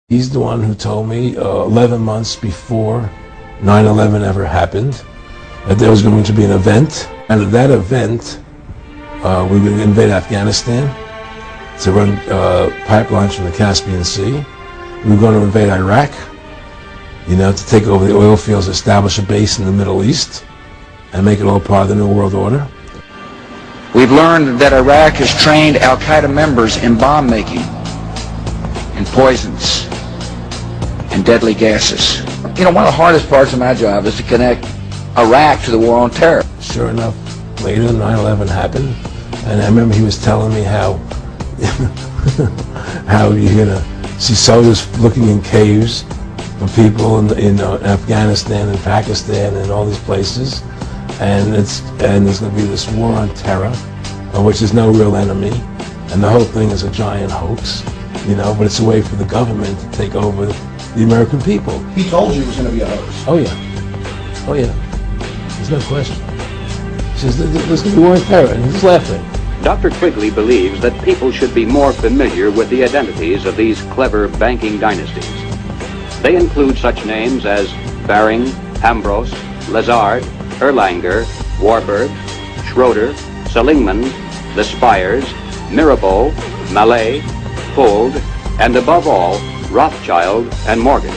He's the one who told me 11 months before 9/11 ever happened that there was going to be an event, and at that event we would invade Afghanistan to run pipelines from the Caspian Sea. We were going to invade Iraq, to take over the oil fields, establish a base in the Middle East, and make it all part of the New World Order. We've learned that Iraq has trained Al-Qaeda members in bomb making, in poisons, and deadly gases. One of the hardest parts of my job is to connect Iraq to the war on terror. Sure enough, later 9/11 happened, and I remember he was telling me how you're gonna see soldiers looking in caves for people in Afghanistan and Pakistan and all these places, and there's going to be this war on terror, of which there's no real enemy, and the whole thing is a giant hoax, but it's a way for the government to take over the American people. He told you it was going to be a hoax. Oh yeah, there's no question. He says there's going to be war on terror, and he's laughing. Dr. Quigley believes that people should be more familiar with the identities of these clever banking dynasties. They include such names as Baring, Ambrose, Lazard, Erlanger, Warburg, Schroeder, Seligman, the Spires, Mirabeau, Mallet, Fuld, and above all, Rothschild and Morgan.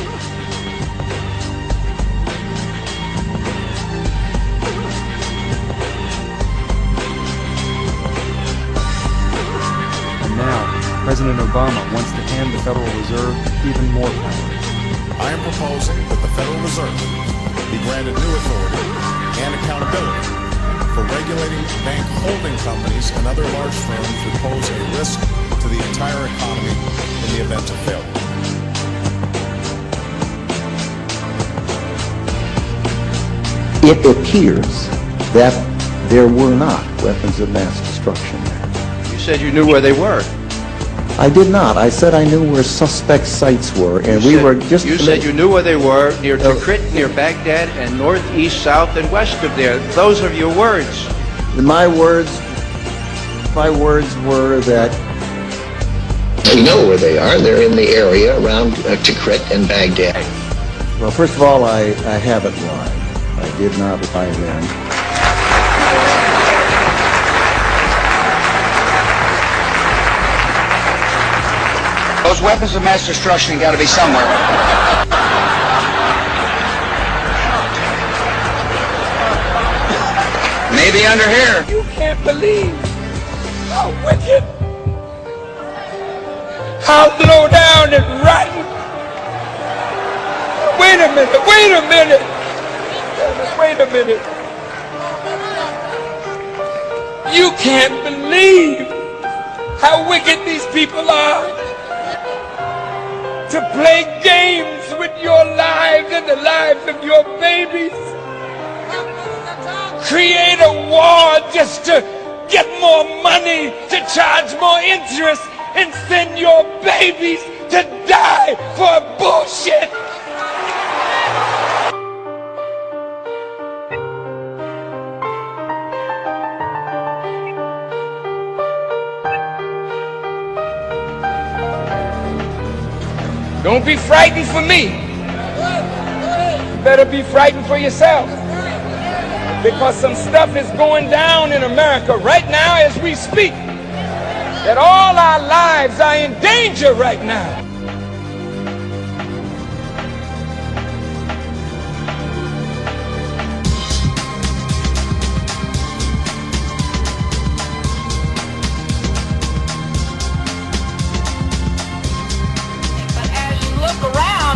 And now, President Obama wants to hand the Federal Reserve even more power. I am proposing that the Federal Reserve be granted new authority and accountability for regulating bank holding companies and other large firms who pose a risk to the entire economy in the event of failure. It appears that there were not weapons of mass destruction there. You said you knew where they were. I did not. I said I knew where suspect sites were, and You said you kneere you were near Tikrit, near Baghdad, and north, east, south, and west of there. Those are your words. My words were that We know where they are. They're in the area around Tikrit and Baghdad. Well, first of all, I haven't lied. I did not lie then. Those weapons of mass destruction got to be somewhere. Maybe under here. You can't believe how wicked, how low down and rotten. Wait a minute. You can't believe how wicked these people are. To play games with your lives and the lives of your babies. Create a war just to get more money, to charge more interest, and send your babies to die for bullshit. Don't be frightened for me. You better be frightened for yourself. Because some stuff is going down in America right now as we speak. That all our lives are in danger right now.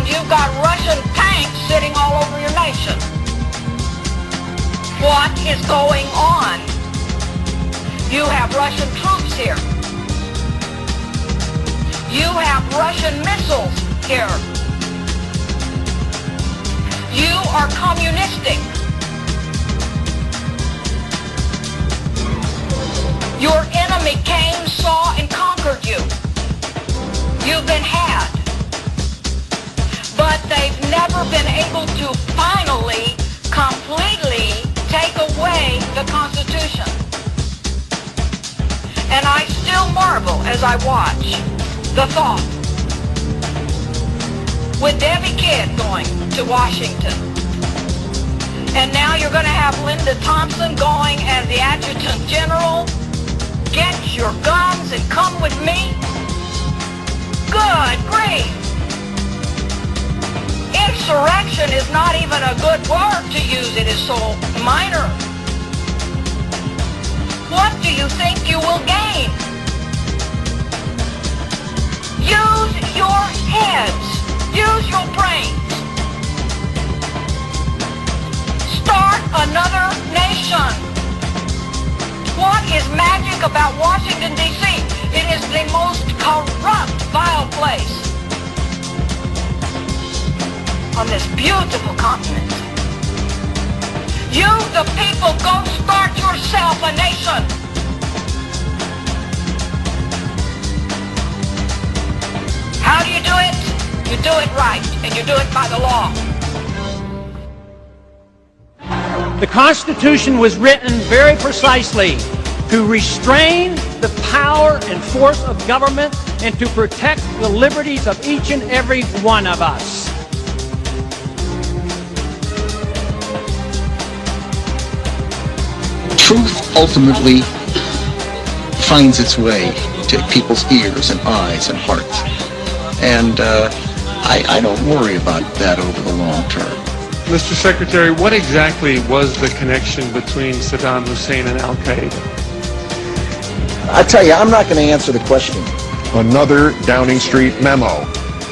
You've got Russian tanks sitting all over your nation. What is going on? You have Russian troops here. You have Russian missiles here. You are communistic. Your enemy came, saw, and conquered you. You've been had. But they've never been able to finally, completely take away the Constitution. And I still marvel as I watch the thought with Debbie Kidd going to Washington. And now you're going to have Linda Thompson going as the Adjutant General. Get your guns and come with me. Good grief. Insurrection is not even a good word to use. It is so minor. What do you think you will gain? Use your heads. Use your brains. Start another nation. What is magic about Washington, D.C.? It is the most corrupt, vile place on this beautiful continent. You, the people, go start yourself a nation. How do you do it? You do it right, and you do it by the law. The Constitution was written very precisely to restrain the power and force of government and to protect the liberties of each and every one of us. Truth ultimately finds its way to people's ears and eyes and hearts. And I don't worry about that over the long term. Mr. Secretary, what exactly was the connection between Saddam Hussein and Al-Qaeda? I tell you, I'm not going to answer the question. Another Downing Street memo.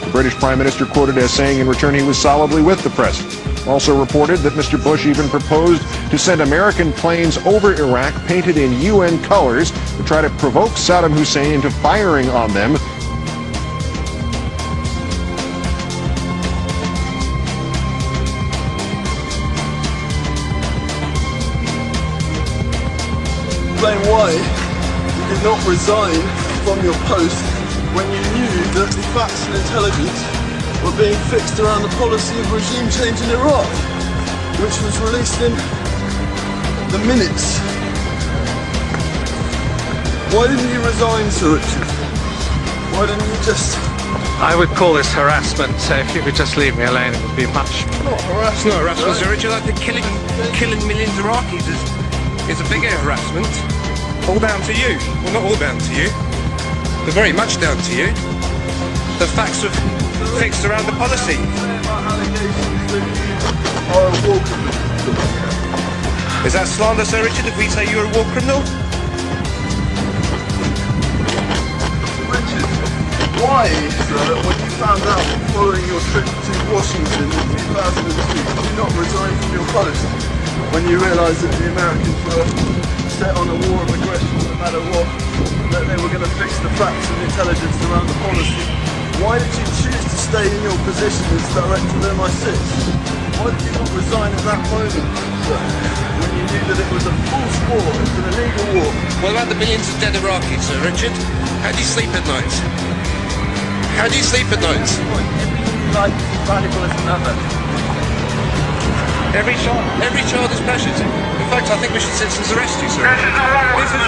The British Prime Minister quoted as saying in return he was solidly with the President. Also reported that Mr. Bush even proposed to send American planes over Iraq painted in UN colors to try to provoke Saddam Hussein into firing on them. Explain why you did not resign from your post when you knew that the facts and intelligence were being fixed around the policy of regime change in Iraq, which was released in the minutes. Why didn't you resign, Sir Richard? Why didn't you just... I would call this harassment, so if you could just leave me alone, it would be much... Not harassment. It's not harassment, Sir Richard. I think killing millions of Iraqis is a bigger harassment. All down to you. Well, not all down to you, but very much down to you. The facts are fixed around the policy. Is that slander, Sir Richard, if we say you're a war criminal? Richard, why, sir, when you found out following your trip to Washington in 2002, did you not resign from your post when you realised that the Americans were set on a war of aggression no matter what, that they were going to fix the facts and intelligence around the policy? Why did you choose to stay in your position as Director of MI6? Why did you not resign at that moment, sir, when you knew that it was a false war, it was an illegal war? What about the millions of dead Iraqis, Sir Richard? How do you sleep at night? How do you sleep at night? Every life is as valuable as another. Every child is precious. In fact, I think we should citizens arrest you, sir. This is